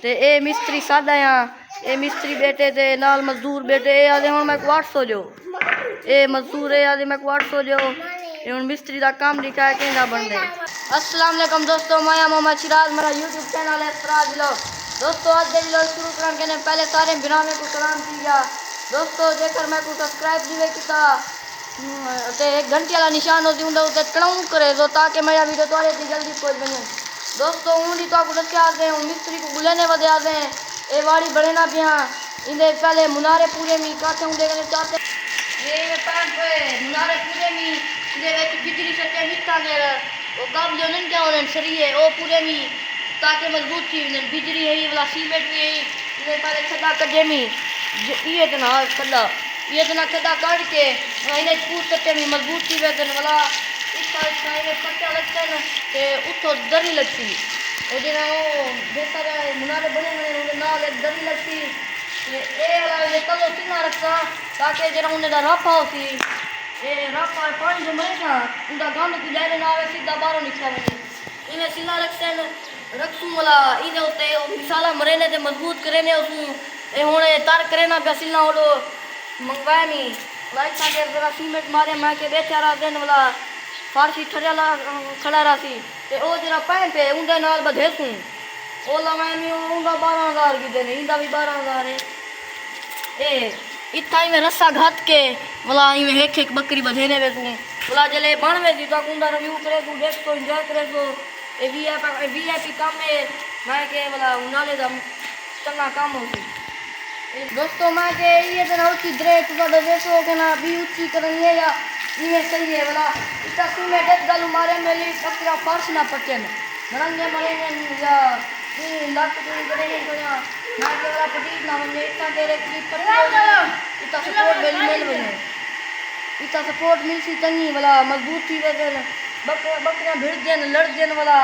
ते ए मिस्त्री सादा ए मिस्त्री बैठे थे नाल मजदूर बैठे ए आदे हुण मैं 800 जो ए मजदूर ए आदे मैं 800 जो ए हुण मिस्त्री दा काम दिखाया केंदा बनदे। अस्सलाम वालेकुम दोस्तों, मैं मोहम्मद सिराज, मेरा यूट्यूब चैनल है सिराज व्लॉग। दोस्तों आज दे व्लॉग शुरू करने के पहले सारे बिरामे को सलाम कीजिए। दोस्तों जेकर मैं को सब्सक्राइब दिवे किता ते एक घंटे वाला निशान होती उंदे उते टणू करे दो ताकि मेरा वीडियो तोरे दी जल्दी पहुंच बने। दोस्तों उंडी तो आपको दस आते हैं मिस्त्री को बुलाने बदे आते हैं ए वाड़ी बड़े ना पिया इंदे पहले मुनारे पूरे मी काटे उंदे कने चाहते ये पैन पे मुनारे पूरे मी इंदे विच बिजली सच्चे मिटा ने वो काबले उनन क्या उनन सरिये ओ पूरे मी ताकि मजबूत थी उनन बिजली है वाला सीमेंट भी है इंदे पहले खड्डा कजे मी ये तना खड्डा ये तना खड्डा काट के इन्हें पूछ सच्चे मी मजबूत थी वेदन वाला पट्टा लगता है ते उतो दरी लगती और जो बेहतर मुनारे बने बने नाल एक दरी लगती ए वाला ये तलो सीना रखता ताकि जरा उन्हें दा राफा होती ए राफा पानी जो मरे था उनका गंद की जाए ना आवे सीधा बाहर निकला बने इन्हें सीना रखते रखूं वाला इधर होते मिसाला मरे ने ते मजबूत करे ने उसू ए हुणे तार करे ना बेसिला ओडो मंगवाया नी लाइट सा के जरा सीमेंट मारे मैं के बेचारा दिन वाला फारसी ठरियाला खड़ा रासी ते ओ जरा पैन पे उंदे नाल बधेसू ओ लवाए मी उंदा 12000 की देने इंदा भी 12000 है ए इतना ही में रस्सा घात के बोला ई में एक एक बकरी बधेने बेसू बोला जले बनवे दी तो उंदा रिव्यू करे तू देख तो एंजॉय करे तो ए वीआईपी काम में मैं के बोला उनाले दा चंगा काम होती दोस्तों मैं के ये दिन होती द्रे तो देखो के ना भी ऊंची करनी है या ये सही है बोला इतना सीमेंट एक गल मारे मेली कपड़ा फर्श ना पचन नरंगे मरे या ये लाख की करेंगे तो या मैं के वाला पटी ना बने इतना तेरे की इतना सपोर्ट मेली मेल बने इतना सपोर्ट मिल सी तंगी वाला मजबूत थी वे बकरियां भिड़ देन लड़ देन वाला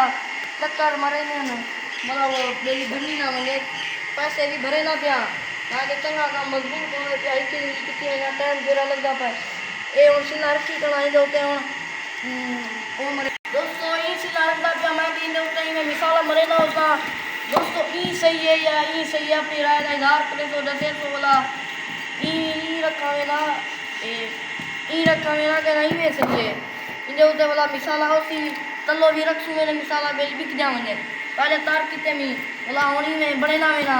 टक्कर मारे ने मतलब वो मेरी भरनी ना बने पैसे भी भरे ना पिया ना के चंगा काम मजबूत हो गया इतनी कितनी ना टाइम जोरा लग जाता है ए उन सिला रखी कणाई दोते हूं ओ मरे दोस्तों ई सिला रखदा पे मैं भी ने उतई में मिसाला मरे ना उसका दोस्तों ई सही है या ई सही है अपनी राय का इजहार करे तो दसे तो बोला ई रखावे ना ई रखावे ना के नहीं वे सही है इंदे उते वाला मिसाला होसी तल्लो भी रखसू ने मिसाला बेल बिक जावने पहले तार किते मी बोला होनी में बड़े ना वेना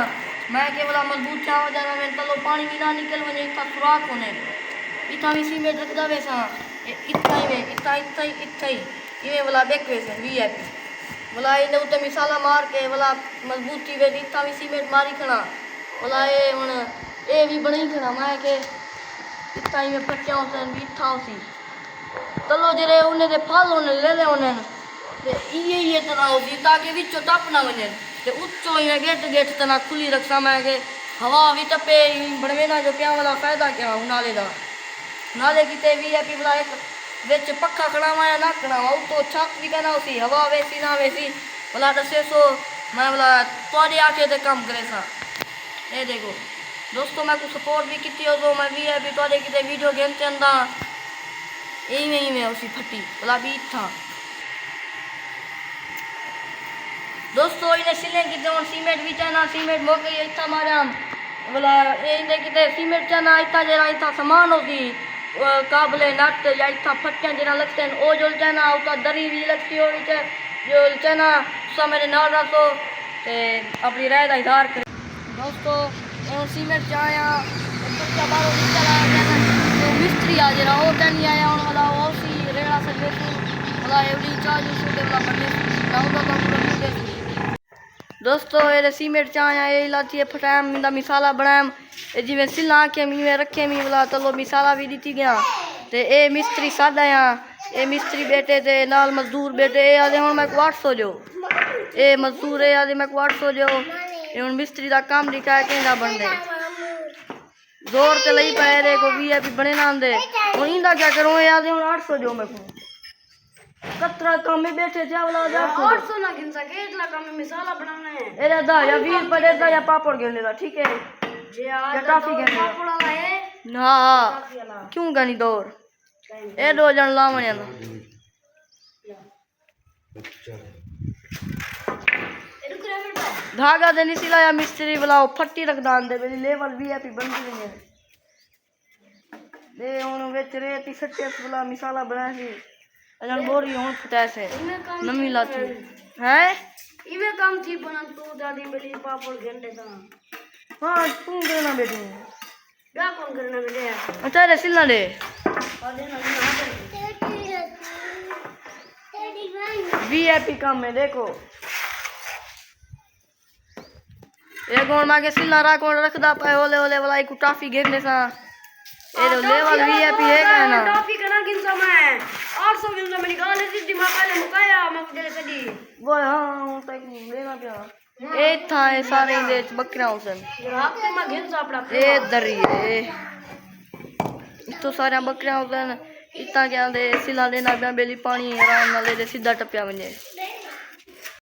मैं के बोला मजबूत चाव जाना में तल्लो पानी भी ना निकल वने इतना सुराख होने इतना भी सीमेंट रख दे वैसा इतना ही में इतना ही ये वाला बैक वैसे वीआईपी बोला इन्हें उते मिसाला मार के बोला मजबूती वे इतना भी सीमेंट मारी खड़ा बोला ये हुन ए भी बनी खड़ा मैं के इतना ही में पट्टियां होसन भी इतना होसी चलो जरे उन्हें दे फल होने ले ले उन्हें ते ये तरह होसी ताकि विचो टप ना वने ते उच्चो ही गेट तना खुली रखसा मैं के हवा भी टपे बनवे ना जो क्या वाला फायदा क्या नाले दा नाले किते वीआईपी वाला एक विच पक्का खड़ावा या ना खड़ावा तो छत भी कहना उसी हवा वैसी ना वैसी बोला दसे सो मैं बोला तोड़ी आके ते काम करे सा ये देखो दोस्तों मैं को सपोर्ट भी किती हो तो मैं वीआईपी तोड़े किते वीडियो गेम चंदा ई में उसी फटी बोला भी था दोस्तों इन्हें सिले किते और सीमेंट भी चाहना सीमेंट मोके इतना मारा बोला ये इन्हें किते सीमेंट चाहना इतना जरा इतना सामान होती काबले नट या इतना फट्टियां जरा लगते हैं ओ जो चाहना उसका दरी भी लगती हो जो चाहना उसका मेरे नाल रखो ते अपनी राय का इजहार करे दोस्तों ये सीमेंट चाया बच्चा बाहर निकल आया तो मिस्त्री आ जरा वो नहीं आया उन वाला वो सी रेड़ा से लेके वाला एवली चार्ज से वाला बनने लाऊंगा तो पूरा दोस्तों ये सीमेंट चाया ये इलाची फटाम इंदा मिसाला बनाम जिमें सिला के मी में रखे मी बोला चलो मिसाला भी दी गया ते ए मिस्त्री सादा ए मिस्त्री बैठे थे नाल मजदूर बैठे ए आदे हुण मैं 800 जो ए मजदूर ए आदे मैं 800 जो ए हुण मिस्त्री दा काम दिखाया केंदा बनदे जोर ते लई पाए रे को वीआईपी बने ना आंदे हुण इंदा क्या करूं ए आदे हुण 800 जो मैं को कतरा काम में बैठे चावला जा 800 ना गिन सके इतना काम में मिसाला बनाना है एरा दा या 20 पड़े दा या पापड़ गिन लेदा ठीक है जे आज काफी गिन पापड़ वाला है ना क्यों गनी दौर ए दो जन लावणे ना धागा दे नहीं सिलाया मिस्त्री वाला वो फट्टी रखदा आंदे मेरी लेवल वीआईपी बनदी नहीं है दे हुन विच रेती सट्टे वाला मसाला बनाया सी अजन बोरी हुन फटाए से नमी लाती है इवे काम थी बना तू दादी मेरी पापड़ घंटे दा हां तू करना बेटी क्या कौन करना बेटे अच्छा रे सिलना दे वीआईपी काम में देखो एक और माके सिलना रा कौन रखदा पे ओले ओले वाला एक टाफी घेरने सा ए लेवल वीआईपी है का ना टाफी कना गिनसा मैं 800 गिनसा मेरी गाल है सीधी मां पहले मुकाया मैं दे सदी वो हां तक लेना क्या ए था ए सारे दे बकरा हुसन रात के मैं गिनसा अपना ए दरी ए तो सारे बकरा हुसन इतना क्या दे सिला लेना बेली पानी आराम नाल दे सीधा टपया वने